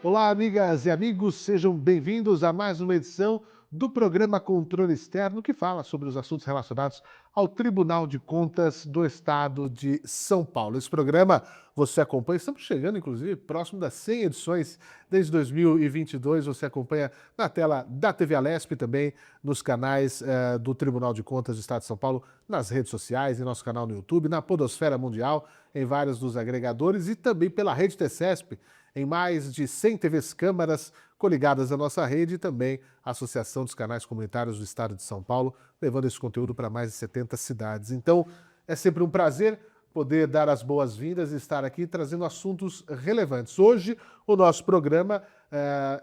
Olá, amigas e amigos, sejam bem-vindos a mais uma edição do programa Controle Externo, que fala sobre os assuntos relacionados ao Tribunal de Contas do Estado de São Paulo. Esse programa você acompanha, estamos chegando, inclusive, próximo das 100 edições desde 2022. Você acompanha na tela da TV Alesp e também nos canais do Tribunal de Contas do Estado de São Paulo, nas redes sociais, em nosso canal no YouTube, na Podosfera Mundial, em vários dos agregadores e também pela rede TCESP, em mais de 100 TVs câmaras coligadas à nossa rede e também a Associação dos Canais Comunitários do Estado de São Paulo, levando esse conteúdo para mais de 70 cidades. Então, é sempre um prazer poder dar as boas-vindas e estar aqui trazendo assuntos relevantes. Hoje, o nosso programa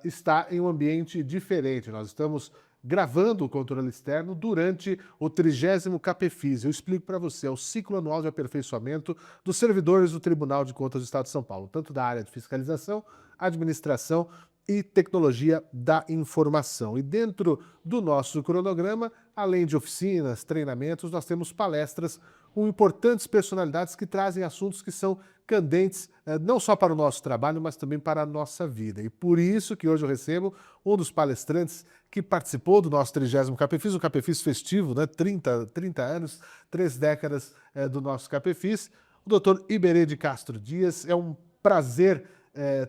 está em um ambiente diferente. Nós estamos gravando o controle externo durante o 30º CAPEFIS. Eu explico para você, é o ciclo anual de aperfeiçoamento dos servidores do Tribunal de Contas do Estado de São Paulo, tanto da área de fiscalização, administração e tecnologia da informação. E dentro do nosso cronograma, além de oficinas, treinamentos, nós temos palestras com importantes personalidades que trazem assuntos que são candentes, não só para o nosso trabalho, mas também para a nossa vida. E por isso que hoje eu recebo um dos palestrantes que participou do nosso 30º CAPEFIS, o CAPEFIS festivo, né? 30 anos, 3 décadas do nosso CAPEFIS, o doutor Iberê de Castro Dias. É um prazer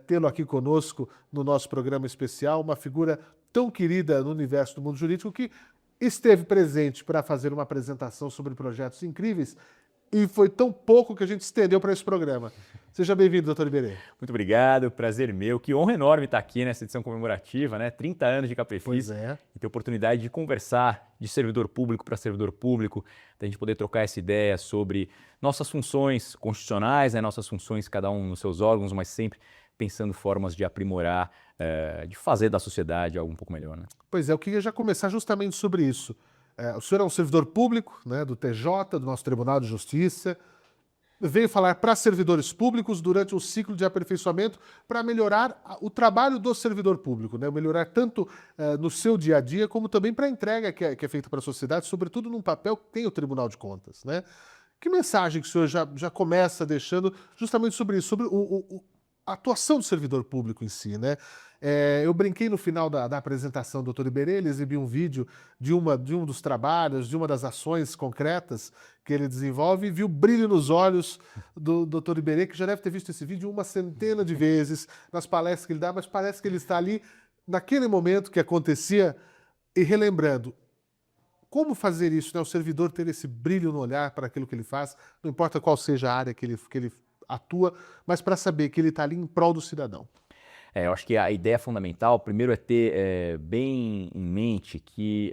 tê-lo aqui conosco no nosso programa especial, uma figura tão querida no universo do mundo jurídico que esteve presente para fazer uma apresentação sobre projetos incríveis e foi tão pouco que a gente estendeu para esse programa. Seja bem-vindo, doutor Iberê. Muito obrigado, prazer meu. Que honra enorme estar aqui nessa edição comemorativa, né? 30 anos de CAPEFIS. Pois é. E ter a oportunidade de conversar de servidor público para servidor público, da gente poder trocar essa ideia sobre nossas funções constitucionais, né? Nossas funções, cada um nos seus órgãos, mas sempre pensando formas de aprimorar, de fazer da sociedade algo um pouco melhor, né? Pois é, eu queria já começar justamente sobre isso. O senhor é um servidor público, né, do TJ, do nosso Tribunal de Justiça, veio falar para servidores públicos durante um ciclo de aperfeiçoamento para melhorar o trabalho do servidor público, né? Melhorar tanto no seu dia a dia, como também para a entrega que é feita para a sociedade, sobretudo num papel que tem o Tribunal de Contas, né? Que mensagem que o senhor já começa deixando justamente sobre isso, sobre a atuação do servidor público em si, né? Eu brinquei no final da apresentação do Dr. Iberê, ele exibiu um vídeo de um dos trabalhos, de uma das ações concretas que ele desenvolve, e viu o brilho nos olhos do Dr. Iberê, que já deve ter visto esse vídeo uma centena de vezes nas palestras que ele dá, mas parece que ele está ali naquele momento que acontecia e relembrando. Como fazer isso, né? O servidor ter esse brilho no olhar para aquilo que ele faz, não importa qual seja a área que ele atua, mas para saber que ele está ali em prol do cidadão. Eu acho que a ideia fundamental, primeiro, é ter bem em mente que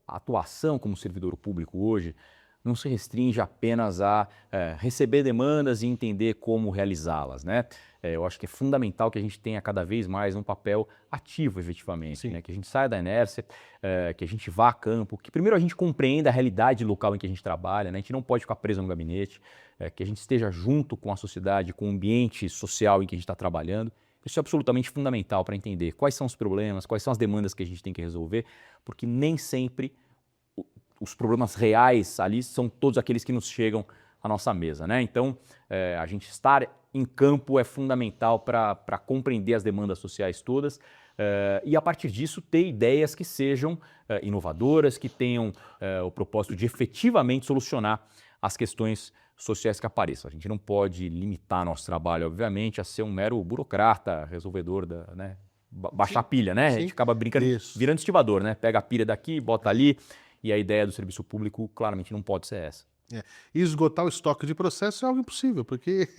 a atuação como servidor público hoje não se restringe apenas a receber demandas e entender como realizá-las, né? Eu acho que é fundamental que a gente tenha cada vez mais um papel ativo, efetivamente, né? Que a gente saia da inércia, que a gente vá a campo, que primeiro a gente compreenda a realidade local em que a gente trabalha, né? A gente não pode ficar preso no gabinete, que a gente esteja junto com a sociedade, com o ambiente social em que a gente está trabalhando. Isso é absolutamente fundamental para entender quais são os problemas, quais são as demandas que a gente tem que resolver, porque nem sempre os problemas reais ali são todos aqueles que nos chegam à nossa mesa, né? Então, a gente estar em campo é fundamental para compreender as demandas sociais todas e, a partir disso, ter ideias que sejam inovadoras, que tenham o propósito de efetivamente solucionar as questões sociais que apareçam. A gente não pode limitar nosso trabalho, obviamente, a ser um mero burocrata, resolvedor né? Baixar a pilha, né? Sim. A gente acaba brincando, virando estivador, né? Pega a pilha daqui, bota ali, e a ideia do serviço público claramente não pode ser essa. E esgotar o estoque de processo é algo impossível, porque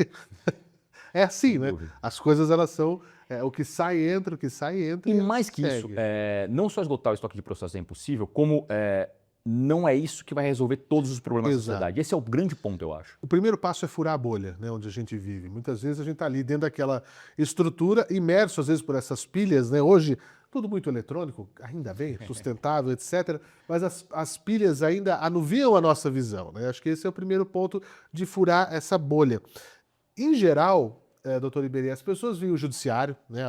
é assim, né? As coisas, elas são o que sai entra, o que sai entra. E mais que isso, não só esgotar o estoque de processo é impossível, como não é isso que vai resolver todos os problemas da sociedade. Esse é o grande ponto, eu acho. O primeiro passo é furar a bolha, né, onde a gente vive. Muitas vezes a gente está ali dentro daquela estrutura, imerso às vezes por essas pilhas, né? Hoje, tudo muito eletrônico, ainda bem, sustentável, etc. Mas as pilhas ainda anuviam a nossa visão, né? Acho que esse é o primeiro ponto de furar essa bolha. Em geral, doutor Iberê, as pessoas veem o judiciário, né,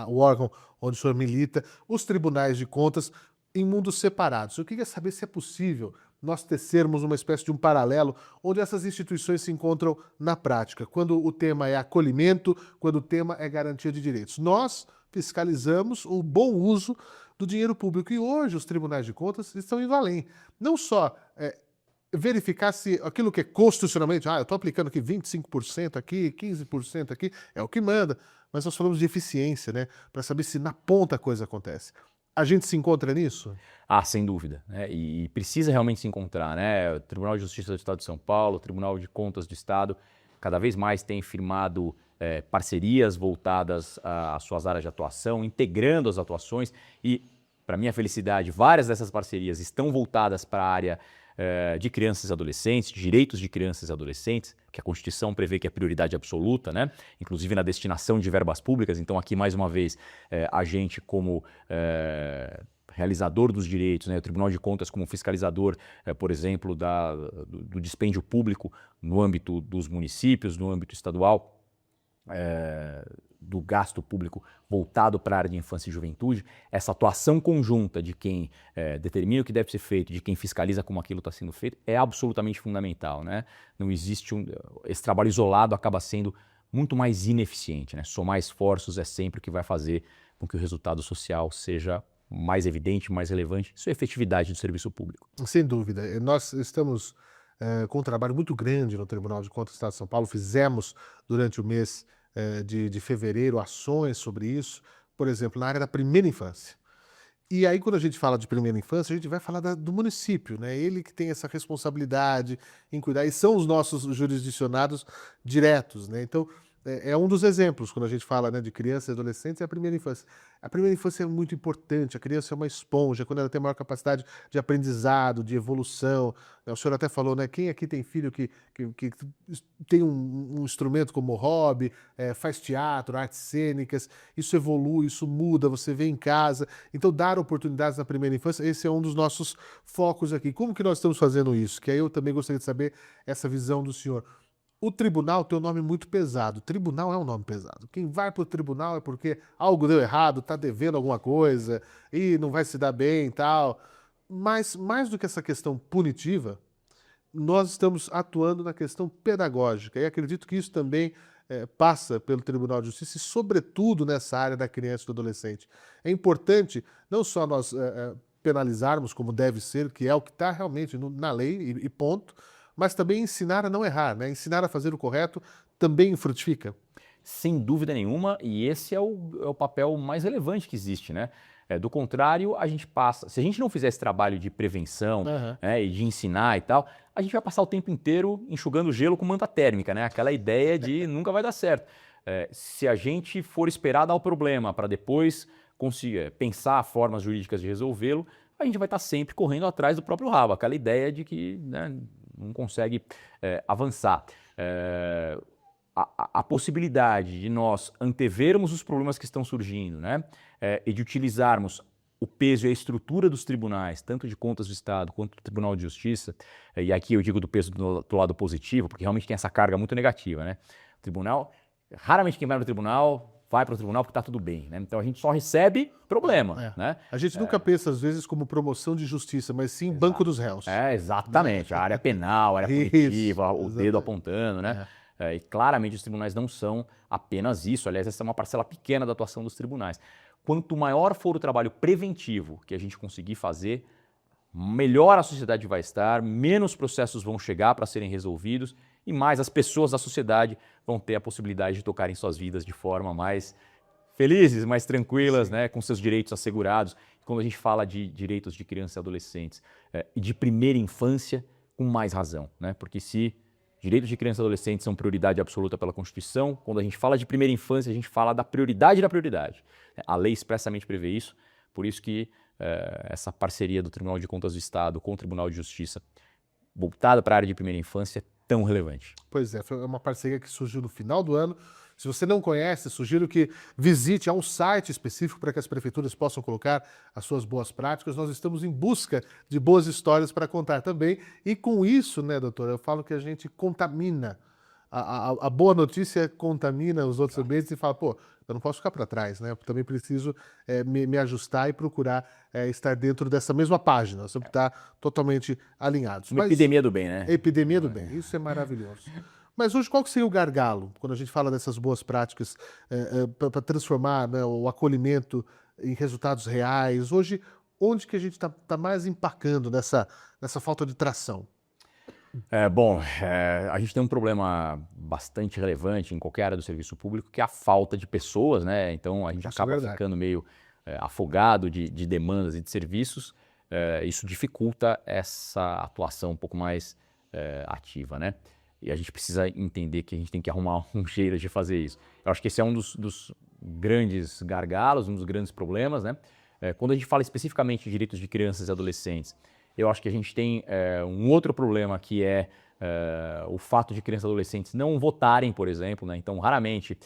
o órgão onde o senhor milita, os tribunais de contas, em mundos separados. Eu queria saber se é possível, nós tecermos uma espécie de um paralelo onde essas instituições se encontram na prática, quando o tema é acolhimento, quando o tema é garantia de direitos. Nós fiscalizamos o bom uso do dinheiro público e hoje os tribunais de contas estão indo além. Não só verificar se aquilo que é constitucionalmente, eu estou aplicando aqui 25% aqui, 15% aqui, é o que manda, mas nós falamos de eficiência, né, para saber se na ponta a coisa acontece. A gente se encontra nisso? Sem dúvida, né? E precisa realmente se encontrar, né? O Tribunal de Justiça do Estado de São Paulo, o Tribunal de Contas do Estado, cada vez mais tem firmado parcerias voltadas às suas áreas de atuação, integrando as atuações e, para minha felicidade, várias dessas parcerias estão voltadas para a área de crianças e adolescentes, direitos de crianças e adolescentes, que a Constituição prevê que é prioridade absoluta, né? Inclusive na destinação de verbas públicas. Então, aqui, mais uma vez, a gente como realizador dos direitos, né? O Tribunal de Contas como fiscalizador, por exemplo, do dispêndio público no âmbito dos municípios, no âmbito estadual, do gasto público voltado para a área de infância e juventude, essa atuação conjunta de quem determina o que deve ser feito, de quem fiscaliza como aquilo está sendo feito, é absolutamente fundamental, né? Não existe esse trabalho isolado acaba sendo muito mais ineficiente, né? Somar esforços é sempre o que vai fazer com que o resultado social seja mais evidente, mais relevante. Isso é efetividade do serviço público. Sem dúvida. Nós estamos com um trabalho muito grande no Tribunal de Contas do Estado de São Paulo. Fizemos durante o mês de fevereiro ações sobre isso, por exemplo, na área da primeira infância. E aí, quando a gente fala de primeira infância, a gente vai falar do município, né? Ele que tem essa responsabilidade em cuidar, e são os nossos jurisdicionados diretos, né? Então, é um dos exemplos, quando a gente fala, né, de crianças e adolescentes, é a primeira infância. A primeira infância é muito importante, a criança é uma esponja, quando ela tem maior capacidade de aprendizado, de evolução. O senhor até falou, né, quem aqui tem filho que tem um instrumento como hobby, faz teatro, artes cênicas, isso evolui, isso muda, você vê em casa. Então, dar oportunidades na primeira infância, esse é um dos nossos focos aqui. Como que nós estamos fazendo isso? Que aí eu também gostaria de saber essa visão do senhor. O tribunal tem um nome muito pesado. Tribunal é um nome pesado. Quem vai para o tribunal é porque algo deu errado, está devendo alguma coisa e não vai se dar bem e tal. Mas, mais do que essa questão punitiva, nós estamos atuando na questão pedagógica. E acredito que isso também passa pelo Tribunal de Justiça e, sobretudo, nessa área da criança e do adolescente. É importante não só nós penalizarmos como deve ser, que é o que está realmente na lei e ponto, mas também ensinar a não errar, né? Ensinar a fazer o correto também frutifica. Sem dúvida nenhuma, e esse é o papel mais relevante que existe, né? Do contrário, a gente passa... Se a gente não fizer esse trabalho de prevenção e de ensinar e tal, a gente vai passar o tempo inteiro enxugando gelo com manta térmica, né? Aquela ideia de nunca vai dar certo. Se a gente for esperar dar o problema para depois conseguir pensar formas jurídicas de resolvê-lo, a gente vai estar sempre correndo atrás do próprio rabo. Aquela ideia de que, né, não consegue avançar. A possibilidade de nós antevermos os problemas que estão surgindo, né, e de utilizarmos o peso e a estrutura dos tribunais, tanto de contas do Estado quanto do Tribunal de Justiça, e aqui eu digo do peso do lado positivo, porque realmente tem essa carga muito negativa, né? O tribunal, raramente quem vai no tribunal vai para o tribunal porque está tudo bem, né? Então a gente só recebe problema, né? A gente nunca pensa, às vezes, como promoção de justiça, mas sim banco dos réus. Exatamente. A área penal, a área punitiva, o dedo apontando, né? E claramente os tribunais não são apenas isso. Aliás, essa é uma parcela pequena da atuação dos tribunais. Quanto maior for o trabalho preventivo que a gente conseguir fazer, melhor a sociedade vai estar, menos processos vão chegar para serem resolvidos e mais as pessoas da sociedade vão ter a possibilidade de tocarem suas vidas de forma mais felizes, mais tranquilas, né, com seus direitos assegurados. Quando a gente fala de direitos de crianças e adolescentes e de primeira infância, com mais razão, né? Porque se direitos de crianças e adolescentes são prioridade absoluta pela Constituição, quando a gente fala de primeira infância, a gente fala da prioridade da prioridade. A lei expressamente prevê isso, por isso que essa parceria do Tribunal de Contas do Estado com o Tribunal de Justiça, voltada para a área de primeira infância, é tão relevante. Pois é, foi uma parceria que surgiu no final do ano. Se você não conhece, sugiro que visite um site específico para que as prefeituras possam colocar as suas boas práticas. Nós estamos em busca de boas histórias para contar também. E com isso, né, doutora, eu falo que a gente contamina. A boa notícia contamina os outros ambientes e fala, pô, Eu não posso ficar para trás, né? Eu também preciso me ajustar e procurar estar dentro dessa mesma página, nós temos que estar totalmente alinhados. Uma Mas epidemia do bem, né? epidemia do bem, isso é maravilhoso. Mas hoje, qual que seria o gargalo, quando a gente fala dessas boas práticas para transformar, né, o acolhimento em resultados reais? Hoje, onde que a gente está mais empacando nessa falta de tração? A gente tem um problema bastante relevante em qualquer área do serviço público, que é a falta de pessoas, né? Então a gente Isso é acaba verdade. ficando meio afogado de demandas e de serviços. Isso dificulta essa atuação um pouco mais ativa, né? E a gente precisa entender que a gente tem que arrumar um jeito de fazer isso. Eu acho que esse é um dos grandes gargalos, um dos grandes problemas, né? Quando a gente fala especificamente de direitos de crianças e adolescentes, eu acho que a gente tem um outro problema que é o fato de crianças e adolescentes não votarem, por exemplo, né? Então, raramente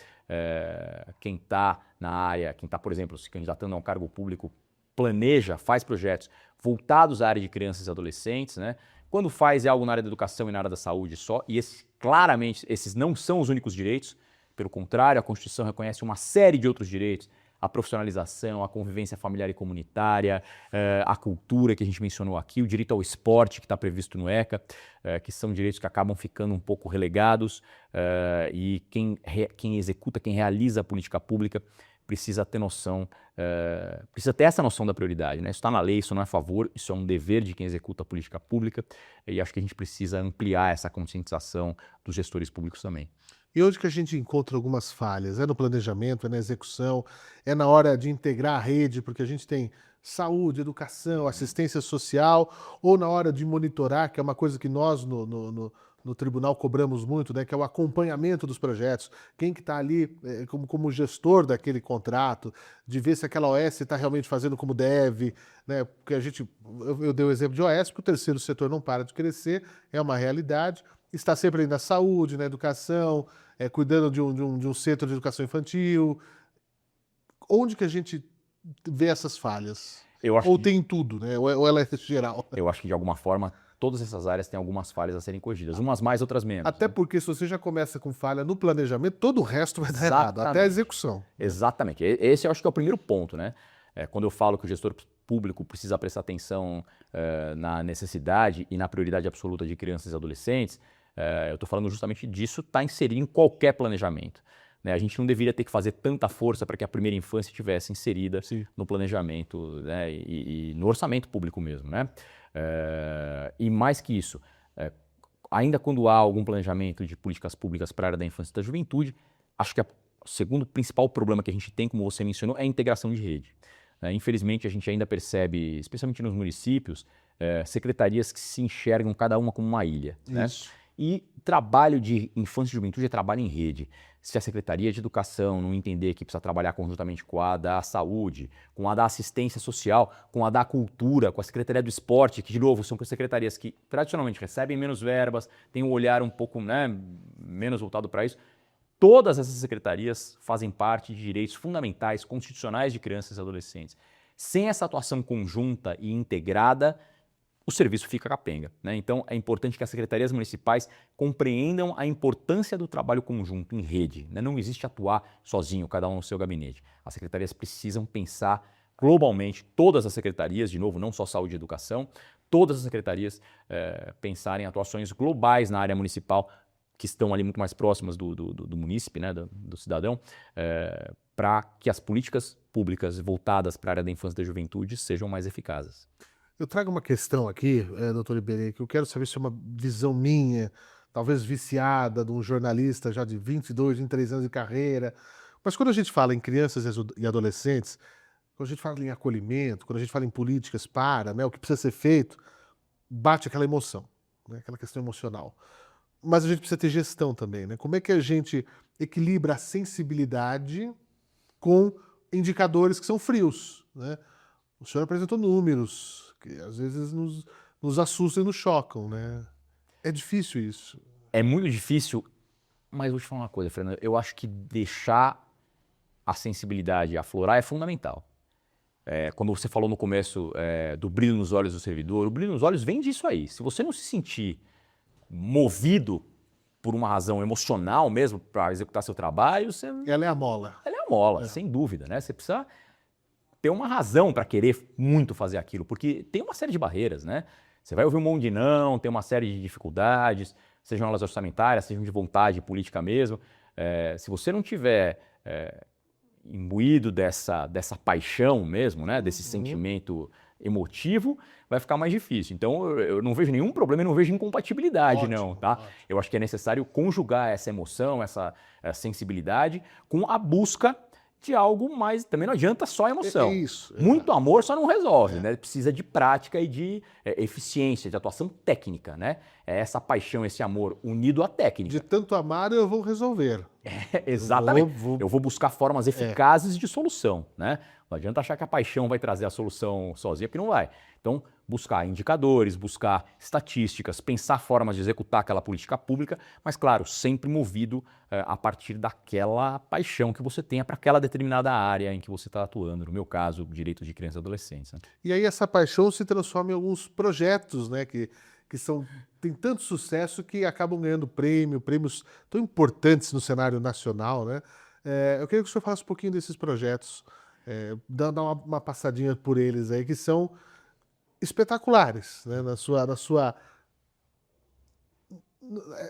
quem está na área, quem está, por exemplo, se candidatando a um cargo público, planeja, faz projetos voltados à área de crianças e adolescentes, né? Quando faz é algo na área da educação e na área da saúde só, e claramente esses não são os únicos direitos, pelo contrário, a Constituição reconhece uma série de outros direitos, a profissionalização, a convivência familiar e comunitária, a cultura que a gente mencionou aqui, o direito ao esporte que está previsto no ECA, que são direitos que acabam ficando um pouco relegados e quem executa, quem realiza a política pública precisa ter noção, precisa ter essa noção da prioridade, né? Isso está na lei, isso não é favor, isso é um dever de quem executa a política pública e acho que a gente precisa ampliar essa conscientização dos gestores públicos também. E onde que a gente encontra algumas falhas? É no planejamento, é na execução, é na hora de integrar a rede, porque a gente tem saúde, educação, assistência social, ou na hora de monitorar, que é uma coisa que nós no tribunal cobramos muito, né, que é o acompanhamento dos projetos, quem que está ali como gestor daquele contrato, de ver se aquela OS está realmente fazendo como deve, né, porque eu dei o exemplo de OS, porque o terceiro setor não para de crescer, é uma realidade, está sempre ali na saúde, na educação, cuidando de um centro de educação infantil. Onde que a gente vê essas falhas? Ou tem em tudo, né? Ou ela é geral? Eu acho que de alguma forma todas essas áreas têm algumas falhas a serem corrigidas, umas mais, outras menos. Até né? porque se você já começa com falha no planejamento, todo o resto vai dar errado, até a execução. Exatamente. Esse eu acho que é o primeiro ponto, né? Quando eu falo que o gestor público precisa prestar atenção na necessidade e na prioridade absoluta de crianças e adolescentes, eu estou falando justamente disso, está inserido em qualquer planejamento. Né? A gente não deveria ter que fazer tanta força para que a primeira infância estivesse inserida no planejamento, né? e no orçamento público mesmo. Né? E mais que isso, ainda quando há algum planejamento de políticas públicas para a área da infância e da juventude, acho que o segundo principal problema que a gente tem, como você mencionou, é a integração de rede. Infelizmente, a gente ainda percebe, especialmente nos municípios, secretarias que se enxergam cada uma como uma ilha. Né? E trabalho de infância e juventude é trabalho em rede. Se a Secretaria de Educação não entender que precisa trabalhar conjuntamente com a da Saúde, com a da Assistência Social, com a da Cultura, com a Secretaria do Esporte, que, de novo, são secretarias que tradicionalmente recebem menos verbas, têm um olhar um pouco menos voltado para isso, todas essas secretarias fazem parte de direitos fundamentais, constitucionais de crianças e adolescentes. Sem essa atuação conjunta e integrada, o serviço fica capenga. Né? Então, é importante que as secretarias municipais compreendam a importância do trabalho conjunto em rede. Né? Não existe atuar sozinho, cada um no seu gabinete. As secretarias precisam pensar globalmente, todas as secretarias, de novo, não só saúde e educação, todas as secretarias pensarem em atuações globais na área municipal, que estão ali muito mais próximas do munícipe, né? do cidadão, para que as políticas públicas voltadas para a área da infância e da juventude sejam mais eficazes. Eu trago uma questão aqui, doutor Iberê, que eu quero saber se é uma visão minha, talvez viciada, de um jornalista já de 22, 23 anos de carreira. Mas quando a gente fala em crianças e adolescentes, quando a gente fala em acolhimento, quando a gente fala em políticas né, o que precisa ser feito, bate aquela emoção, né, aquela questão emocional. Mas a gente precisa ter gestão também, né? Como é que a gente equilibra a sensibilidade com indicadores que são frios, né? O senhor apresentou números que às vezes nos assustam e nos chocam, né? É difícil isso. É muito difícil, mas vou te falar uma coisa, Fernando. Eu acho que deixar a sensibilidade aflorar é fundamental. Quando você falou no começo do brilho nos olhos do servidor, o brilho nos olhos vem disso aí. Se você não se sentir movido por uma razão emocional mesmo para executar seu trabalho, Ela é a mola. Ela é a mola, sem dúvida, né? Você precisa ter uma razão para querer muito fazer aquilo, porque tem uma série de barreiras, né? Você vai ouvir um monte de não, tem uma série de dificuldades, sejam elas orçamentárias, sejam de vontade política mesmo. Se você não tiver imbuído dessa paixão mesmo, né? Desse sentimento emotivo, vai ficar mais difícil. Então, eu não vejo nenhum problema e não vejo incompatibilidade, não, tá? Ótimo. Eu acho que é necessário conjugar essa emoção, essa sensibilidade com a busca de algo mais... Também não adianta só emoção. Isso. Muito amor só não resolve, né? Precisa de prática e de eficiência, de atuação técnica, né? É essa paixão, esse amor unido à técnica. De tanto amar, eu vou resolver. Exatamente. Eu vou buscar formas eficazes de solução, né? Não adianta achar que a paixão vai trazer a solução sozinha, porque não vai. Então, buscar indicadores, buscar estatísticas, pensar formas de executar aquela política pública, mas, claro, sempre movido a partir daquela paixão que você tenha para aquela determinada área em que você está atuando. No meu caso, direitos de crianças e adolescentes. Né? E aí essa paixão se transforma em alguns projetos, né, que tem tanto sucesso que acabam ganhando prêmios tão importantes no cenário nacional, né? Eu queria que o senhor falasse um pouquinho desses projetos, dar uma passadinha por eles aí, que são espetaculares, né?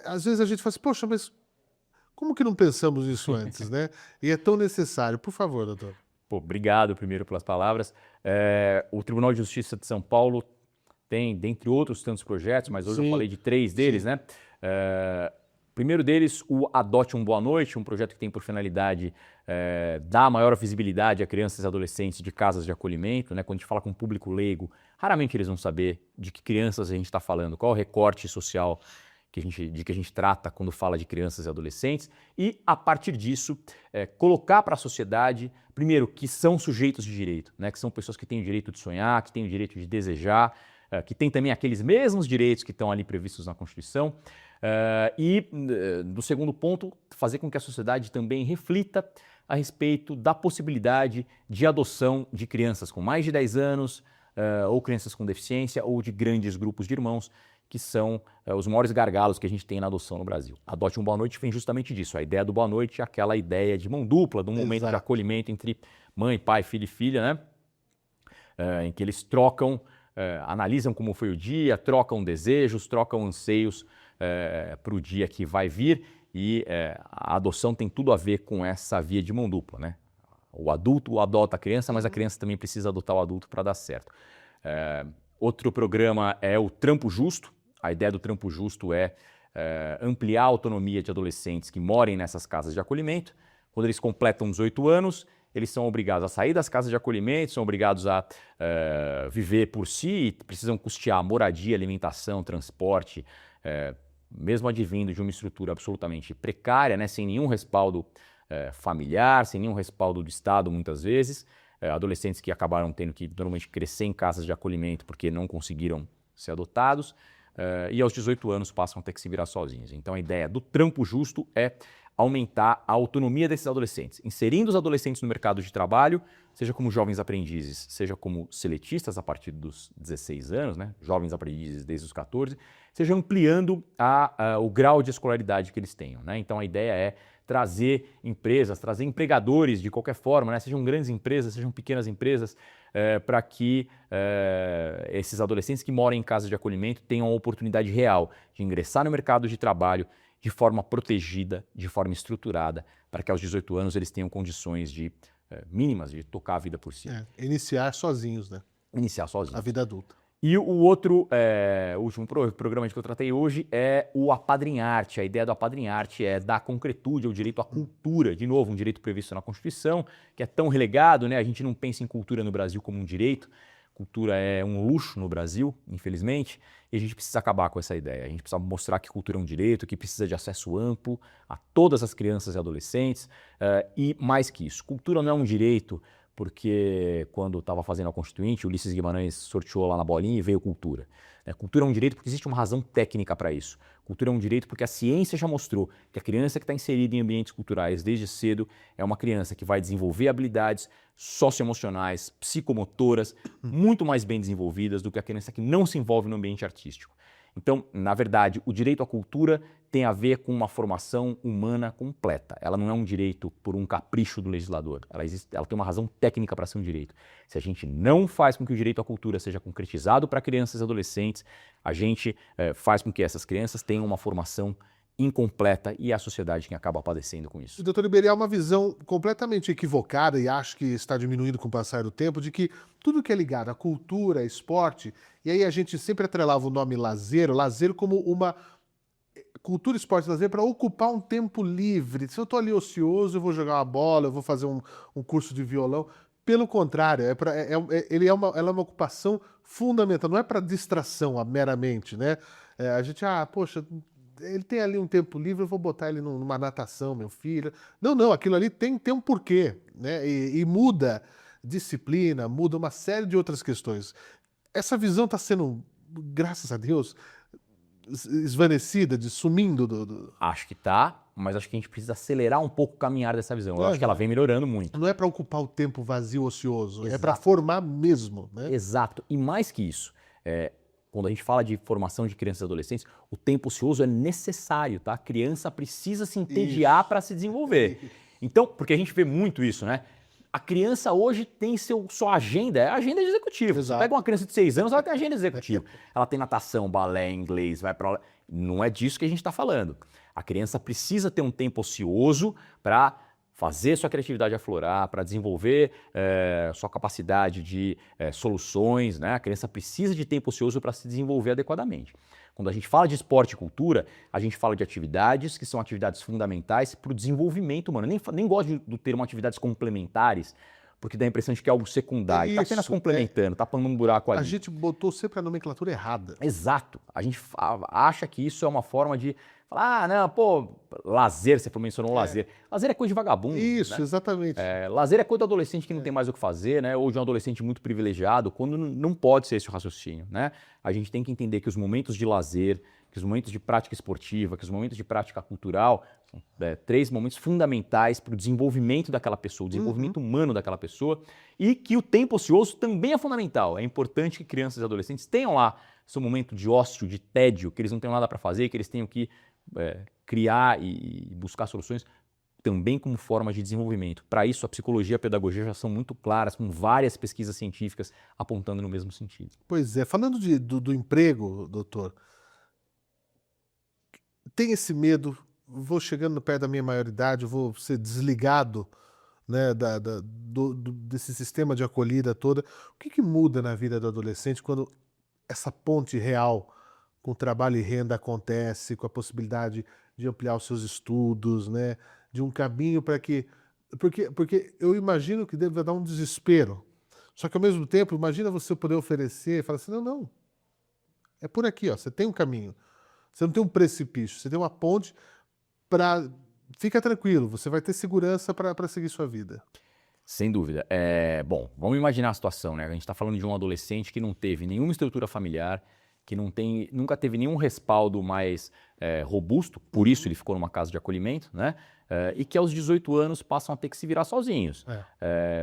Às vezes a gente fala assim, poxa, mas como que não pensamos nisso antes, né? E é tão necessário. Por favor, doutor. Pô, obrigado primeiro pelas palavras. O Tribunal de Justiça de São Paulo tem, dentre outros tantos projetos, mas hoje eu falei de 3 deles, né? Primeiro deles, o Adote um Boa Noite, um projeto que tem por finalidade dar maior visibilidade a crianças e adolescentes de casas de acolhimento, né? Quando a gente fala com o público leigo, raramente eles vão saber de que crianças a gente está falando, qual é o recorte social de que a gente trata quando fala de crianças e adolescentes, e a partir disso colocar para a sociedade, primeiro, que são sujeitos de direito, né? Que são pessoas que têm o direito de sonhar, que têm o direito de desejar, que têm também aqueles mesmos direitos que estão ali previstos na Constituição. No segundo ponto, fazer com que a sociedade também reflita a respeito da possibilidade de adoção de crianças com mais de 10 anos, ou crianças com deficiência, ou de grandes grupos de irmãos, que são os maiores gargalos que a gente tem na adoção no Brasil. Adote um Boa Noite vem justamente disso. A ideia do Boa Noite é aquela ideia de mão dupla, de um momento de acolhimento entre mãe, pai, filho e filha, né? Em que eles trocam, analisam como foi o dia, trocam desejos, trocam anseios para o dia que vai vir, e a adoção tem tudo a ver com essa via de mão dupla, né? O adulto adota a criança, mas a criança também precisa adotar o adulto para dar certo. Outro programa é o Trampo Justo. A ideia do Trampo Justo é ampliar a autonomia de adolescentes que morem nessas casas de acolhimento. Quando eles completam 18 anos, eles são obrigados a sair das casas de acolhimento, são obrigados a viver por si, precisam custear moradia, alimentação, transporte, mesmo advindo de uma estrutura absolutamente precária, né, sem nenhum respaldo familiar, sem nenhum respaldo do Estado, muitas vezes. Adolescentes que acabaram tendo que normalmente crescer em casas de acolhimento porque não conseguiram ser adotados, e aos 18 anos passam a ter que se virar sozinhos. Então a ideia do Trampo Justo é aumentar a autonomia desses adolescentes, inserindo os adolescentes no mercado de trabalho, seja como jovens aprendizes, seja como seletistas a partir dos 16 anos, né? Jovens aprendizes desde os 14, seja ampliando o grau de escolaridade que eles tenham, né? Então a ideia é trazer empresas, trazer empregadores de qualquer forma, né? Sejam grandes empresas, sejam pequenas empresas, para que esses adolescentes que moram em casas de acolhimento tenham a oportunidade real de ingressar no mercado de trabalho de forma protegida, de forma estruturada, para que aos 18 anos eles tenham condições mínimas de tocar a vida por si. Iniciar sozinhos, né? Iniciar sozinhos. A vida adulta. E o outro, o último programa que eu tratei hoje é o Apadrinhar-te. A ideia do Apadrinhar-te é dar concretude ao direito à cultura. De novo, um direito previsto na Constituição, que é tão relegado, né? A gente não pensa em cultura no Brasil como um direito. Cultura é um luxo no Brasil, infelizmente, e a gente precisa acabar com essa ideia. A gente precisa mostrar que cultura é um direito, que precisa de acesso amplo a todas as crianças e adolescentes, e mais que isso, cultura não é um direito porque quando estava fazendo a Constituinte, Ulisses Guimarães sorteou lá na bolinha e veio cultura. Cultura é um direito porque existe uma razão técnica para isso. Cultura é um direito porque a ciência já mostrou que a criança que está inserida em ambientes culturais desde cedo é uma criança que vai desenvolver habilidades socioemocionais, psicomotoras, muito mais bem desenvolvidas do que a criança que não se envolve no ambiente artístico. Então, na verdade, o direito à cultura tem a ver com uma formação humana completa. Ela não é um direito por um capricho do legislador. Ela tem uma razão técnica para ser um direito. Se a gente não faz com que o direito à cultura seja concretizado para crianças e adolescentes, a gente faz com que essas crianças tenham uma formação incompleta e é a sociedade quem acaba padecendo com isso. Doutor Iberê, há uma visão completamente equivocada, e acho que está diminuindo com o passar do tempo, de que tudo que é ligado à cultura, esporte, e aí a gente sempre atrelava o nome lazer, o lazer como uma cultura, esporte e lazer para ocupar um tempo livre. Se eu estou ali ocioso, eu vou jogar uma bola, eu vou fazer um curso de violão. Pelo contrário, ela é uma ocupação fundamental, não é para distração meramente, né? A gente, poxa, ele tem ali um tempo livre, eu vou botar ele numa natação, meu filho. Não, aquilo ali tem um porquê, né? E muda disciplina, muda uma série de outras questões. Essa visão está sendo, graças a Deus, esvanecida, sumindo. Acho que tá, mas acho que a gente precisa acelerar um pouco o caminhar dessa visão. Eu acho que ela vem melhorando muito. Não é para ocupar o tempo vazio, ocioso, Exato. É para formar mesmo, né? Exato. E mais que isso, quando a gente fala de formação de crianças e adolescentes, o tempo ocioso é necessário, tá? A criança precisa se entediar para se desenvolver. Então, porque a gente vê muito isso, né? A criança hoje tem sua agenda, é a agenda de executivo. Exato. Você pega uma criança de 6 anos, ela tem agenda executiva. Ela tem natação, balé, inglês, vai para aula. Não é disso que a gente está falando. A criança precisa ter um tempo ocioso para fazer sua criatividade aflorar, para desenvolver sua capacidade de soluções, né? A criança precisa de tempo ocioso para se desenvolver adequadamente. Quando a gente fala de esporte e cultura, a gente fala de atividades que são atividades fundamentais para o desenvolvimento humano. Nem gosto do termo atividades complementares, porque dá a impressão de que é algo secundário. Está apenas complementando, está pondo um buraco ali. A gente botou sempre a nomenclatura errada. Exato. A gente acha que isso é uma forma de falar, não, lazer, você mencionou lazer. Lazer é coisa de vagabundo. Isso, né? Exatamente. Lazer é coisa do adolescente que não tem mais o que fazer, né? Ou de um adolescente muito privilegiado, quando não pode ser esse o raciocínio, né? A gente tem que entender que os momentos de lazer, que os momentos de prática esportiva, que os momentos de prática cultural são 3 momentos fundamentais para o desenvolvimento daquela pessoa, o desenvolvimento humano daquela pessoa, e que o tempo ocioso também é fundamental. É importante que crianças e adolescentes tenham lá seu momento de ócio, de tédio, que eles não tenham nada para fazer, que eles tenham que criar e buscar soluções também como forma de desenvolvimento. Para isso, a psicologia e a pedagogia já são muito claras, com várias pesquisas científicas apontando no mesmo sentido. Pois é. Falando do emprego, doutor, tem esse medo, vou chegando perto da minha maioridade, vou ser desligado, né, desse sistema de acolhida toda. O que muda na vida do adolescente quando essa ponte real com trabalho e renda acontece, com a possibilidade de ampliar os seus estudos, né? De um caminho para que... Porque eu imagino que deve dar um desespero. Só que, ao mesmo tempo, imagina você poder oferecer, falar assim, não, é por aqui, ó, você tem um caminho. Você não tem um precipício, você tem uma ponte para... Fica tranquilo, você vai ter segurança para seguir sua vida. Sem dúvida. Bom, vamos imaginar a situação, né? A gente está falando de um adolescente que não teve nenhuma estrutura familiar, que nunca teve nenhum respaldo mais robusto, por isso ele ficou numa casa de acolhimento, né? E que aos 18 anos passam a ter que se virar sozinhos.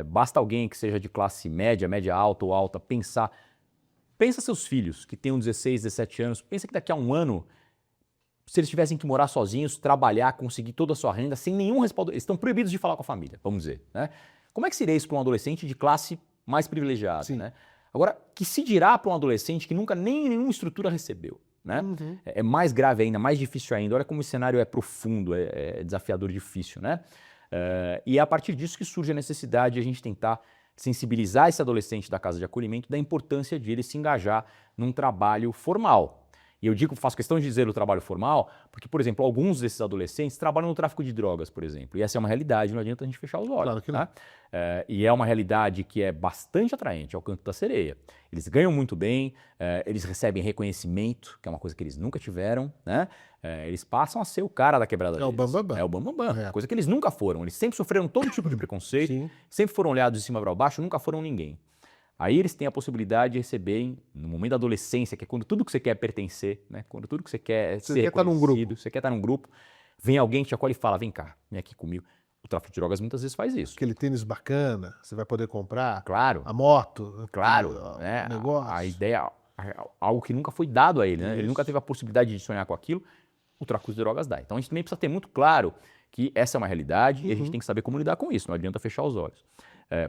Basta alguém que seja de classe média, média alta ou alta, pensa seus filhos que tenham 16, 17 anos, pensa que daqui a um ano, se eles tivessem que morar sozinhos, trabalhar, conseguir toda a sua renda, sem nenhum respaldo, eles estão proibidos de falar com a família, vamos dizer, né? Como é que seria isso para um adolescente de classe mais privilegiada, né? Agora, que se dirá para um adolescente que nunca nenhuma estrutura recebeu, né? É mais grave ainda, mais difícil ainda. Olha como o cenário é profundo, é desafiador, difícil, né? E é a partir disso que surge a necessidade de a gente tentar sensibilizar esse adolescente da casa de acolhimento da importância de ele se engajar num trabalho formal. E eu faço questão de dizer o trabalho formal, porque, por exemplo, alguns desses adolescentes trabalham no tráfico de drogas, por exemplo. E essa é uma realidade, não adianta a gente fechar os olhos. Claro que não. Tá? E é uma realidade que é bastante atraente, é o canto da sereia. Eles ganham muito bem, eles recebem reconhecimento, que é uma coisa que eles nunca tiveram, né? Eles passam a ser o cara da quebrada deles. É o bambambam. É o bambambam, coisa que eles nunca foram. Eles sempre sofreram todo tipo de preconceito, sempre foram olhados de cima para baixo, nunca foram ninguém. Aí eles têm a possibilidade de receberem, no momento da adolescência, que é quando tudo que você quer é pertencer, né? Quando tudo que você quer é ser reconhecido, você quer estar num grupo, vem alguém que te acolhe e fala, vem cá, vem aqui comigo. O tráfico de drogas muitas vezes faz isso. Aquele tênis bacana, você vai poder comprar. Claro. A moto. Claro. O negócio. A ideia, algo que nunca foi dado a ele, né? Isso. Ele nunca teve a possibilidade de sonhar com aquilo, o tráfico de drogas dá. Então a gente também precisa ter muito claro que essa é uma realidade e a gente tem que saber como lidar com isso, não adianta fechar os olhos.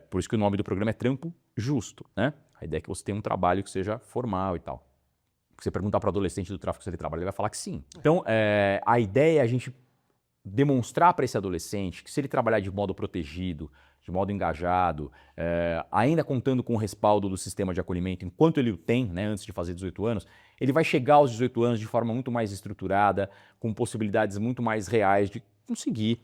Por isso que o nome do programa é Trampo Justo, né? A ideia é que você tenha um trabalho que seja formal e tal. Se você perguntar para o adolescente do tráfico se ele trabalha, ele vai falar que sim. Então, a ideia é a gente demonstrar para esse adolescente que se ele trabalhar de modo protegido, de modo engajado, ainda contando com o respaldo do sistema de acolhimento, enquanto ele o tem, né, antes de fazer 18 anos, ele vai chegar aos 18 anos de forma muito mais estruturada, com possibilidades muito mais reais de conseguir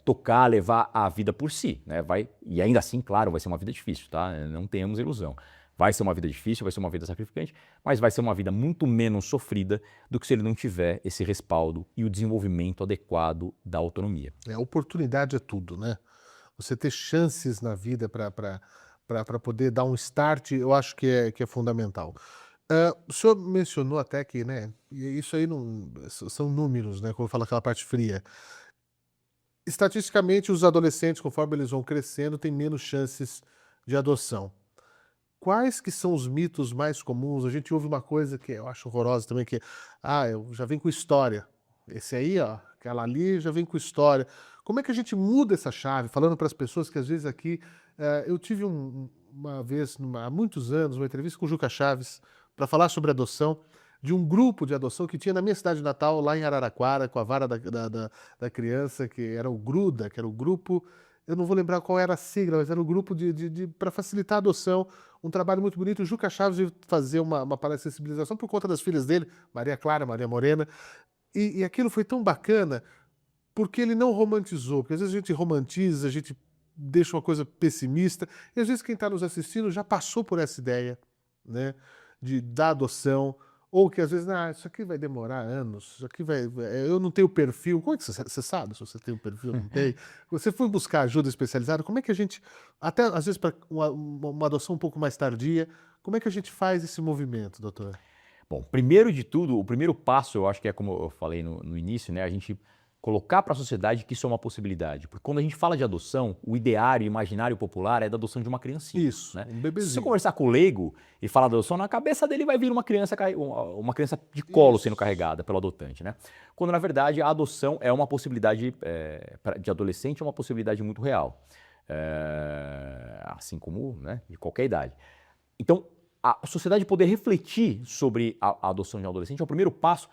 tocar, levar a vida por si, né? E ainda assim, claro, vai ser uma vida difícil, tá? Não tenhamos ilusão. Vai ser uma vida difícil, vai ser uma vida sacrificante, mas vai ser uma vida muito menos sofrida do que se ele não tiver esse respaldo e o desenvolvimento adequado da autonomia. Oportunidade é tudo, né? Você ter chances na vida para poder dar um start, eu acho que é fundamental. O senhor mencionou até que, né, e isso aí não, são números, né, como fala aquela parte fria. Estatisticamente, os adolescentes, conforme eles vão crescendo, têm menos chances de adoção. Quais que são os mitos mais comuns? A gente ouve uma coisa que eu acho horrorosa também, que eu já vem com história. Esse aí, ó, aquela ali já vem com história. Como é que a gente muda essa chave? Falando para as pessoas que às vezes aqui... eu tive uma vez, há muitos anos, uma entrevista com o Juca Chaves para falar sobre adoção, de um grupo de adoção que tinha na minha cidade natal, lá em Araraquara, com a vara da criança, que era o GRUDA, que era o grupo... Eu não vou lembrar qual era a sigla, mas era um grupo para facilitar a adoção, um trabalho muito bonito. O Juca Chaves veio fazer uma palestra de sensibilização por conta das filhas dele, Maria Clara, Maria Morena, e aquilo foi tão bacana porque ele não romantizou, porque às vezes a gente romantiza, a gente deixa uma coisa pessimista, e às vezes quem está nos assistindo já passou por essa ideia, né, da adoção, ou que às vezes, isso aqui vai demorar anos, isso aqui eu não tenho perfil. Como é que você sabe se você tem um perfil ou não tem? Você foi buscar ajuda especializada? Como é que a gente, até às vezes para uma adoção um pouco mais tardia, como é que a gente faz esse movimento, doutor? Bom, primeiro de tudo, o primeiro passo, eu acho que é como eu falei no início, né, a gente colocar para a sociedade que isso é uma possibilidade. Porque quando a gente fala de adoção, o ideário, o imaginário popular é da adoção de uma criancinha. Isso, né? um bebezinho. Se você conversar com o leigo e falar da adoção, na cabeça dele vai vir uma criança de colo sendo carregada pelo adotante. Né? Quando, na verdade, a adoção é uma possibilidade, de adolescente, é uma possibilidade muito real. Assim como, né, de qualquer idade. Então, a sociedade poder refletir sobre a adoção de um adolescente é o primeiro passo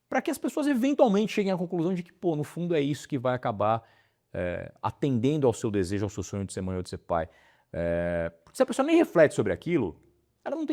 para que as pessoas eventualmente cheguem à conclusão de que, no fundo é isso que vai acabar atendendo ao seu desejo, ao seu sonho de ser mãe ou de ser pai. Porque se a pessoa nem reflete sobre aquilo, ela não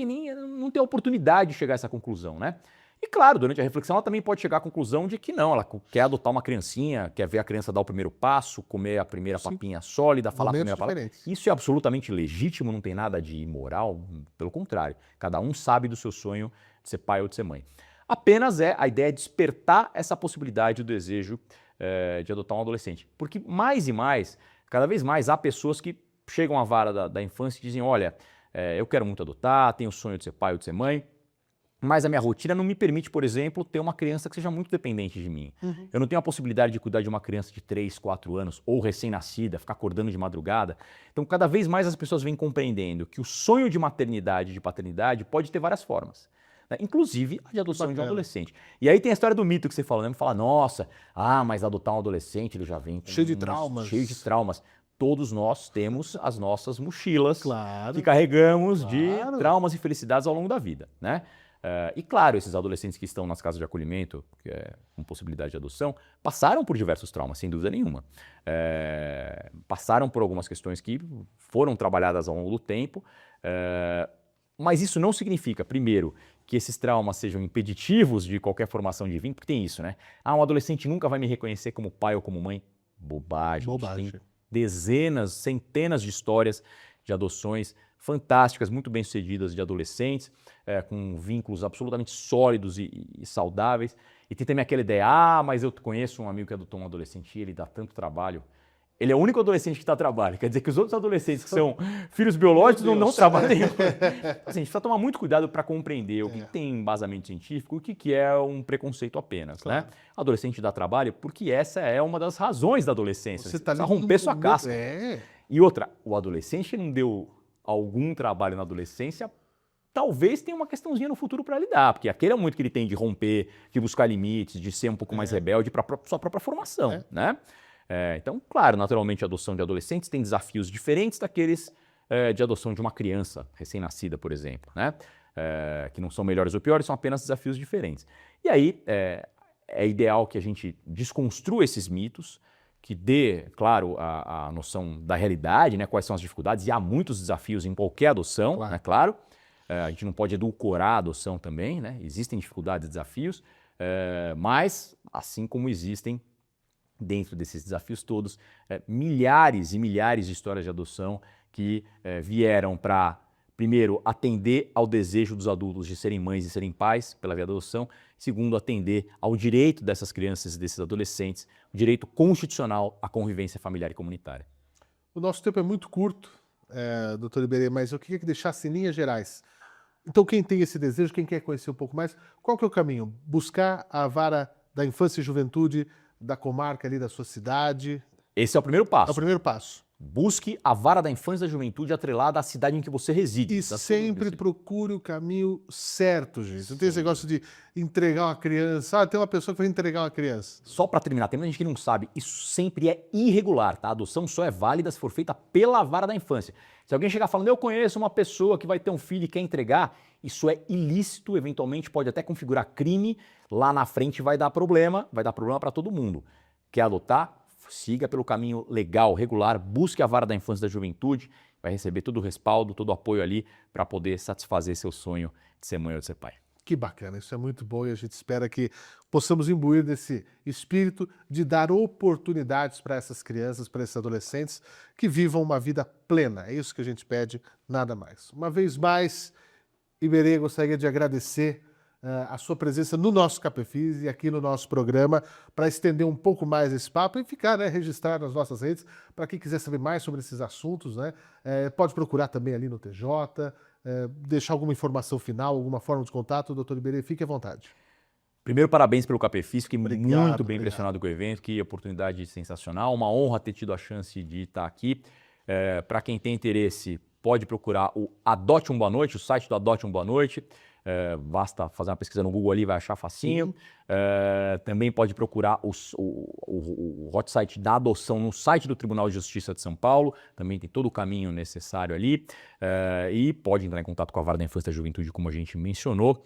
tem a oportunidade de chegar a essa conclusão, né? E claro, durante a reflexão ela também pode chegar à conclusão de que não, ela quer adotar uma criancinha, quer ver a criança dar o primeiro passo, comer a primeira papinha sólida, falar a primeira palavra. Isso é absolutamente legítimo, não tem nada de imoral, pelo contrário. Cada um sabe do seu sonho de ser pai ou de ser mãe. Apenas a ideia é despertar essa possibilidade, o desejo de adotar um adolescente. Porque mais e mais, cada vez mais, há pessoas que chegam à vara da infância e dizem, olha, eu quero muito adotar, tenho o sonho de ser pai ou de ser mãe, mas a minha rotina não me permite, por exemplo, ter uma criança que seja muito dependente de mim. Uhum. Eu não tenho a possibilidade de cuidar de uma criança de 3, 4 anos, ou recém-nascida, ficar acordando de madrugada. Então, cada vez mais as pessoas vêm compreendendo que o sonho de maternidade e de paternidade pode ter várias formas. Inclusive a de adoção de um adolescente. E aí tem a história do mito que você falou, né? Fala, nossa, mas adotar um adolescente, ele já vem cheio de traumas. Cheio de traumas. Todos nós temos as nossas mochilas que carregamos de traumas e felicidades ao longo da vida, né? E claro, esses adolescentes que estão nas casas de acolhimento, com possibilidade de adoção, passaram por diversos traumas, sem dúvida nenhuma. Passaram por algumas questões que foram trabalhadas ao longo do tempo, mas isso não significa, primeiro, que esses traumas sejam impeditivos de qualquer formação de vínculo, porque tem isso, né? Um adolescente nunca vai me reconhecer como pai ou como mãe. Bobagem. Tem dezenas, centenas de histórias de adoções fantásticas, muito bem-sucedidas de adolescentes, com vínculos absolutamente sólidos e saudáveis. E tem também aquela ideia, mas eu conheço um amigo que adotou um adolescente e ele dá tanto trabalho. Ele é o único adolescente que dá trabalho. Quer dizer que os outros adolescentes que são filhos biológicos não trabalham nenhum. Assim, a gente precisa tomar muito cuidado para compreender o que tem embasamento científico e o que é um preconceito apenas. Claro. Né? O adolescente dá trabalho porque essa é uma das razões da adolescência. Você precisa romper sua casca. E outra, o adolescente não deu algum trabalho na adolescência talvez tenha uma questãozinha no futuro para lidar, porque aquele é muito que ele tem de romper, de buscar limites, de ser um pouco mais rebelde para sua própria formação, né? Então, claro, naturalmente a adoção de adolescentes tem desafios diferentes daqueles de adoção de uma criança recém-nascida, por exemplo, né? Que não são melhores ou piores, são apenas desafios diferentes. E aí é ideal que a gente desconstrua esses mitos, que dê, claro, a noção da realidade, né? Quais são as dificuldades, e há muitos desafios em qualquer adoção, claro. Né? Claro. A gente não pode edulcorar a adoção também, né? Existem dificuldades e desafios, mas, assim como existem, dentro desses desafios todos, milhares e milhares de histórias de adoção que vieram para, primeiro, atender ao desejo dos adultos de serem mães e serem pais pela via da adoção, segundo, atender ao direito dessas crianças e desses adolescentes, o direito constitucional à convivência familiar e comunitária. O nosso tempo é muito curto, doutor Iberê, mas eu queria que deixasse em linhas gerais. Então, quem tem esse desejo, quem quer conhecer um pouco mais, qual que é o caminho? Buscar a vara da infância e juventude da comarca ali da sua cidade? Esse é o primeiro passo. É o primeiro passo. Busque a vara da infância e da juventude atrelada à cidade em que você reside. E sempre procure o caminho certo, gente. Não tem esse negócio de entregar uma criança. Tem uma pessoa que vai entregar uma criança. Só para terminar, tem muita gente que não sabe, isso sempre é irregular, tá? A adoção só é válida se for feita pela vara da infância. Se alguém chegar falando, eu conheço uma pessoa que vai ter um filho e quer entregar, isso é ilícito, eventualmente pode até configurar crime, lá na frente vai dar problema para todo mundo. Quer adotar? Siga pelo caminho legal, regular, busque a vara da infância e da juventude, vai receber todo o respaldo, todo o apoio ali para poder satisfazer seu sonho de ser mãe ou de ser pai. Que bacana, isso é muito bom e a gente espera que possamos imbuir desse espírito de dar oportunidades para essas crianças, para esses adolescentes que vivam uma vida plena. É isso que a gente pede, nada mais. Uma vez mais, Iberê, gostaria de agradecer a sua presença no nosso Cafefis e aqui no nosso programa para estender um pouco mais esse papo e ficar, né, registrado nas nossas redes para quem quiser saber mais sobre esses assuntos, né? Pode procurar também ali no TJ, deixar alguma informação final, alguma forma de contato, doutor Iberê, fique à vontade. Primeiro, parabéns pelo Cafefis, fiquei muito bem impressionado com o evento, que oportunidade sensacional, uma honra ter tido a chance de estar aqui. Para quem tem interesse, pode procurar o Adote um Boa Noite, o site do Adote um Boa Noite. Basta fazer uma pesquisa no Google ali, vai achar facinho. Também pode procurar o hot site da adoção no site do Tribunal de Justiça de São Paulo, também tem todo o caminho necessário ali. E pode entrar em contato com a Vara da Infância e da Juventude, como a gente mencionou,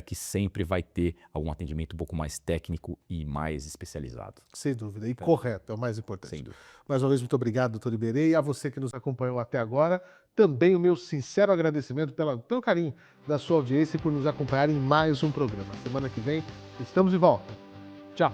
que sempre vai ter algum atendimento um pouco mais técnico e mais especializado. Sem dúvida, e correto, é o mais importante. Sem dúvida. Mais uma vez, muito obrigado, doutor Iberê, e a você que nos acompanhou até agora, também o meu sincero agradecimento pelo carinho da sua audiência e por nos acompanhar em mais um programa. Semana que vem estamos de volta. Tchau!